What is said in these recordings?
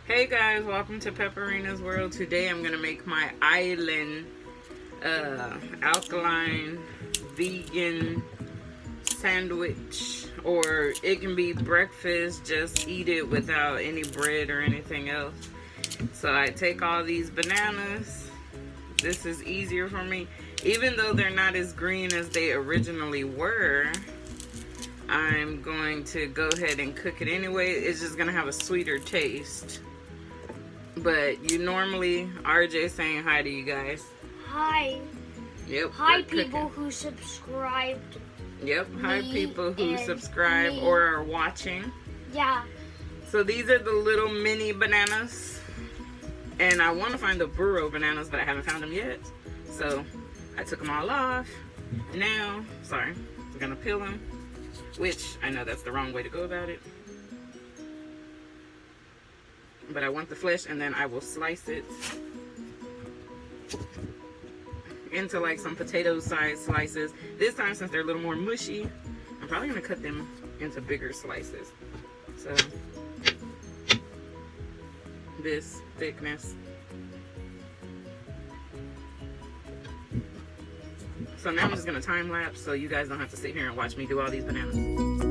Hey guys, welcome to Pepperina's World. Today I'm gonna make my island alkaline vegan sandwich, or it can be breakfast, just eat it without any bread or anything else. So I take all these bananas. This is easier for me, even though they're not as green as they originally were. I'm going to go ahead and cook it anyway. It's just gonna have a sweeter taste. But you normally, RJ saying hi to you guys. Hi. Yep. Hi people who subscribed. Yep. Hi people who subscribe or are watching. Yeah. So these are the little mini bananas. And I want to find the burro bananas, but I haven't found them yet. So I took them all off. Now, sorry, I'm going to peel them. Which, I know that's the wrong way to go about it. But I want the flesh, and then I will slice it into like some potato-sized slices. This time, since they're a little more mushy, I'm probably going to cut them into bigger slices. So, this thickness. So now I'm just going to time lapse so you guys don't have to sit here and watch me do all these bananas.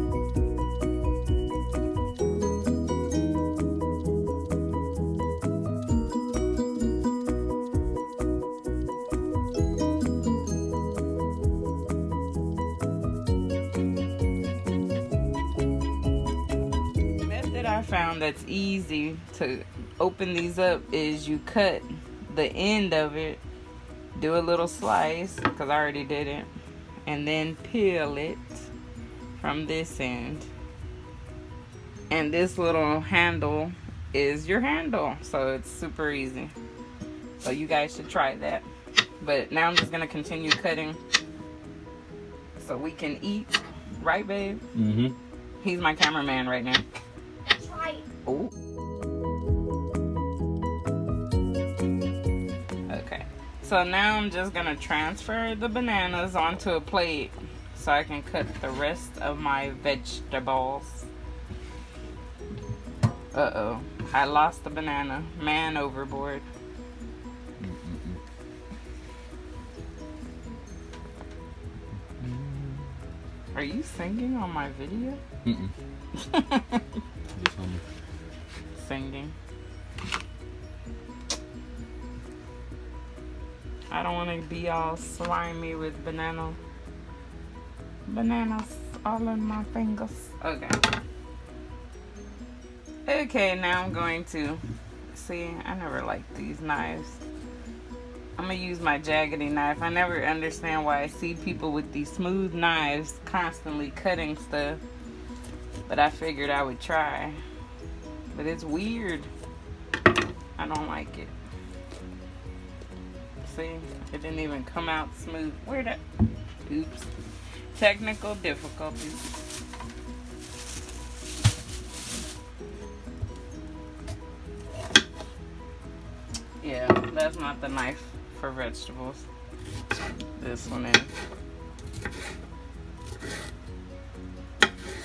I found that's easy to open these up is you cut the end of it, do a little slice because I already did it, and then peel it from this end, and this little handle is your handle, so it's super easy. So you guys should try that. But now I'm just gonna continue cutting so we can eat, right babe? Mm-hmm. He's my cameraman right now. Oh. Okay. So now I'm just gonna transfer the bananas onto a plate so I can cut the rest of my vegetables. Uh-oh. I lost the banana. Man overboard. Are you singing on my video? Singing. I don't want to be all slimy with bananas all in my fingers. Okay, now I'm going to see. I never liked these knives. I'm gonna use my jaggedy knife. I never understand why I see people with these smooth knives constantly cutting stuff, but I figured I would try. But it's weird. I don't like it. See, it didn't even come out smooth. Where'd that? Oops. Technical difficulties. Yeah, that's not the knife for vegetables. This one is.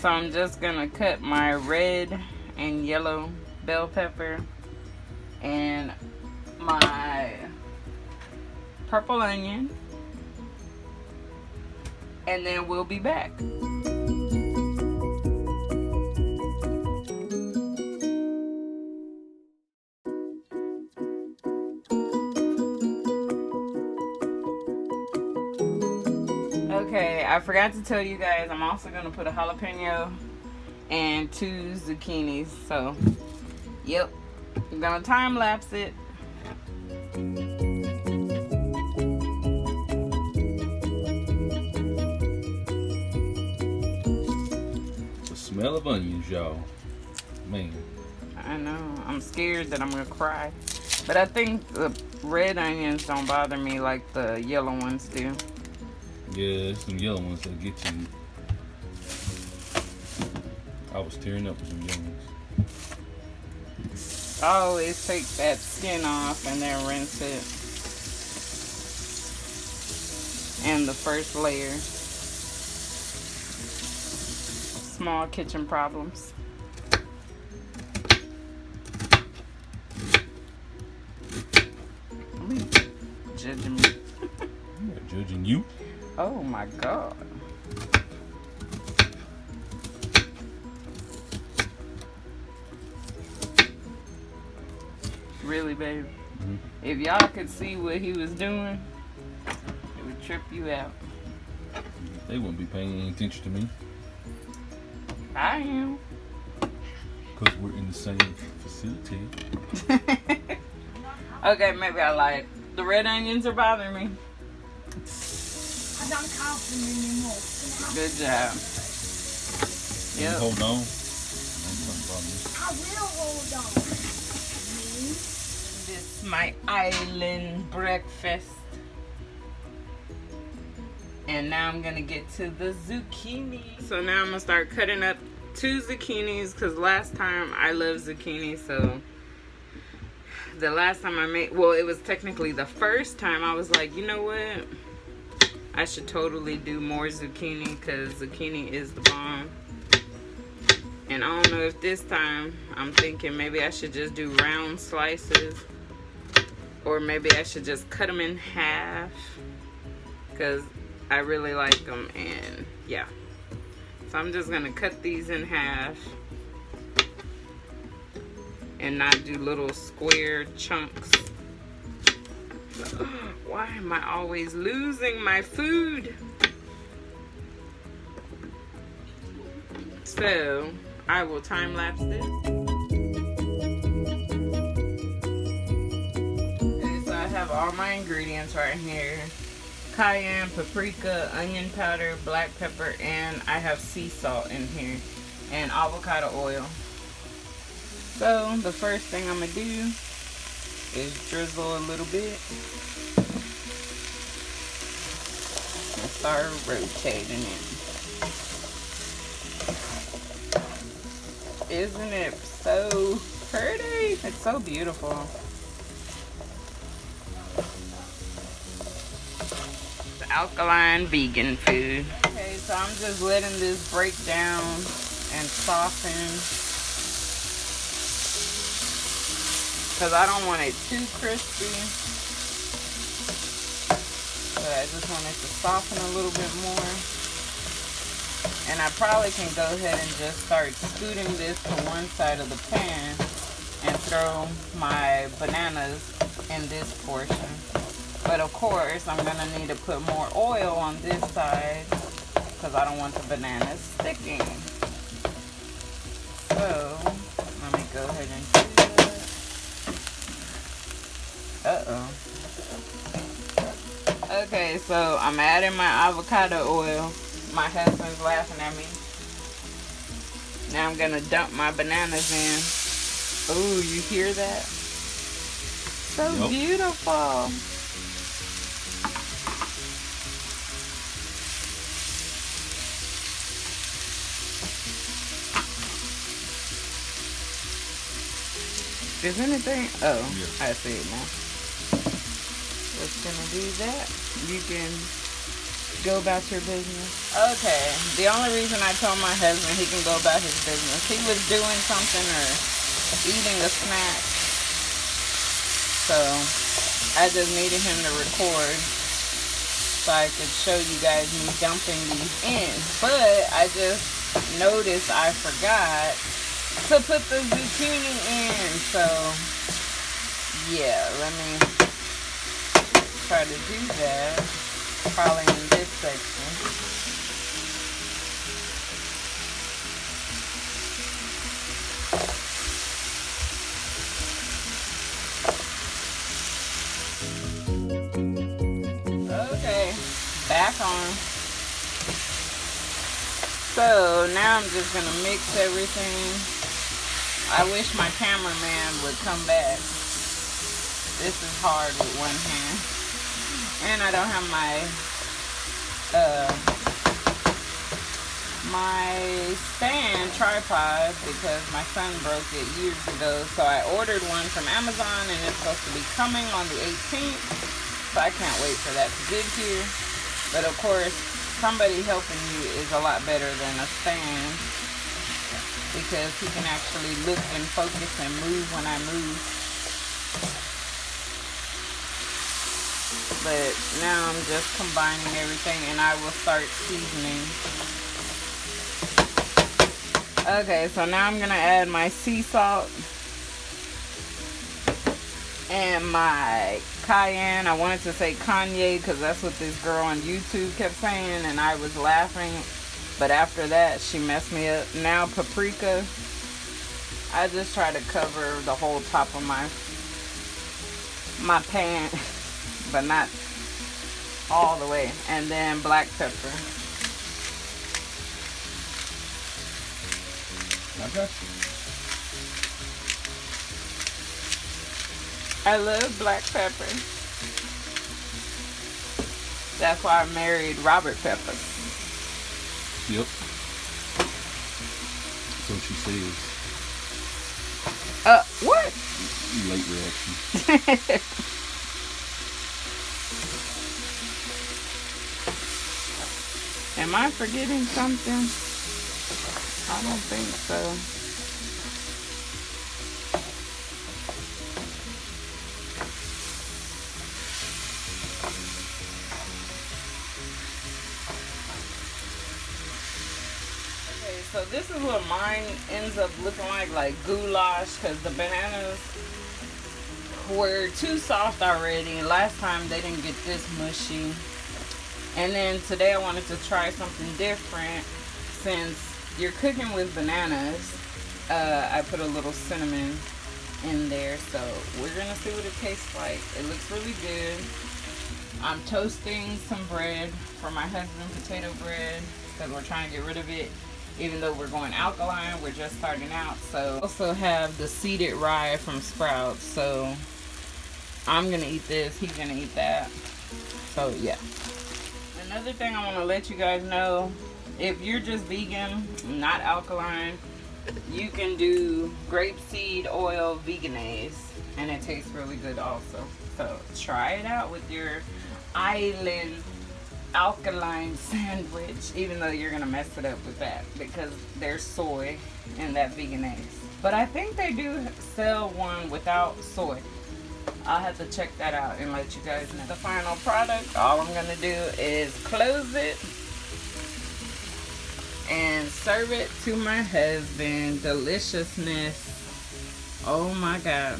So I'm just gonna cut my red and yellow bell pepper and my purple onion, and then we'll be back. Okay, I forgot to tell you guys, I'm also going to put a jalapeno and 2 zucchinis. So, yep, I'm going to time lapse it. The smell of onions, y'all. Man. I know, I'm scared that I'm going to cry. But I think the red onions don't bother me like the yellow ones do. Yeah, there's some yellow ones that get you. I was tearing up with some yellow ones. I always take that skin off and then rinse it. And the first layer. Small kitchen problems. judging me. I'm not judging you. Oh my God. Really, babe? Mm-hmm. If y'all could see what he was doing, it would trip you out. They wouldn't be paying any attention to me I am. because we're in the same facility. Okay, maybe I lied. The red onions are bothering me. I don't count them anymore. Good job. Can you Yep. hold on? I will hold on. This is my island breakfast. And now I'm gonna get to the zucchini. So now I'm gonna start cutting up 2 zucchinis because last time I loved zucchini. So the last time I made, well, it was technically the first time I was like, you know what? I should totally do more zucchini because zucchini is the bomb. And I don't know if this time I'm thinking maybe I should just do round slices. Or maybe I should just cut them in half. Because I really like them, and yeah. So I'm just gonna cut these in half and not do little square chunks. Why am I always losing my food? So I will time lapse this. Okay, so I have all my ingredients right here. Cayenne, paprika, onion powder, black pepper, and I have sea salt in here, and avocado oil. So the first thing I'm gonna do is drizzle a little bit and start rotating it. Isn't it so pretty? It's so beautiful. Alkaline vegan food. Okay, so I'm just letting this break down and soften because I don't want it too crispy, but I just want it to soften a little bit more. And I probably can go ahead and just start scooting this to one side of the pan and throw my bananas in this portion. But of course, I'm going to need to put more oil on this side because I don't want the bananas sticking. So, let me go ahead and do that. Uh-oh. Okay, so I'm adding my avocado oil. My husband's laughing at me. Now I'm going to dump my bananas in. Oh, you hear that? So Yep. Beautiful. Is anything? Oh, yeah. I see it now. Just gonna do that. You can go about your business. Okay. The only reason I told my husband he can go about his business, he was doing something or eating a snack. So I just needed him to record so I could show you guys me dumping these in. But I just noticed I forgot to put the zucchini in, so yeah, let me try to do that probably in this section. Okay, back on. So now I'm just gonna mix everything. I wish my cameraman would come back. This is hard with one hand. And I don't have my stand tripod because my son broke it years ago. So I ordered one from Amazon and it's supposed to be coming on the 18th. So I can't wait for that to get here. But of course, somebody helping you is a lot better than a stand, because he can actually look and focus and move when I move. but now I'm just combining everything and I will start seasoning. Okay, so now I'm gonna add my sea salt and my cayenne. I wanted to say Kanye because that's what this girl on YouTube kept saying, and I was laughing. But after that, she messed me up. Now paprika. I just try to cover the whole top of my pan, but not all the way. And then black pepper. I got you. I love black pepper. That's why I married Robert Pepper. Yep. So she says. What? Late reaction. Am I forgetting something? I don't think so. So this is what mine ends up looking like goulash, because the bananas were too soft already. Last time they didn't get this mushy. And then today I wanted to try something different. Since you're cooking with bananas, I put a little cinnamon in there. So we're gonna see what it tastes like. It looks really good. I'm toasting some bread for my husband, potato bread, because we're trying to get rid of it. Even though we're going alkaline, we're just starting out. So also have the seeded rye from Sprouts. So I'm gonna eat this, he's gonna eat that. So yeah. Another thing I want to let you guys know, if you're just vegan, not alkaline, you can do grapeseed oil veganese, and it tastes really good also. So try it out with your island alkaline sandwich, even though you're gonna mess it up with that because there's soy in that veganese. But I think they do sell one without soy. I'll have to check that out and let you guys know. The final product, all I'm gonna do is close it and serve it to my husband. Deliciousness. Oh my God.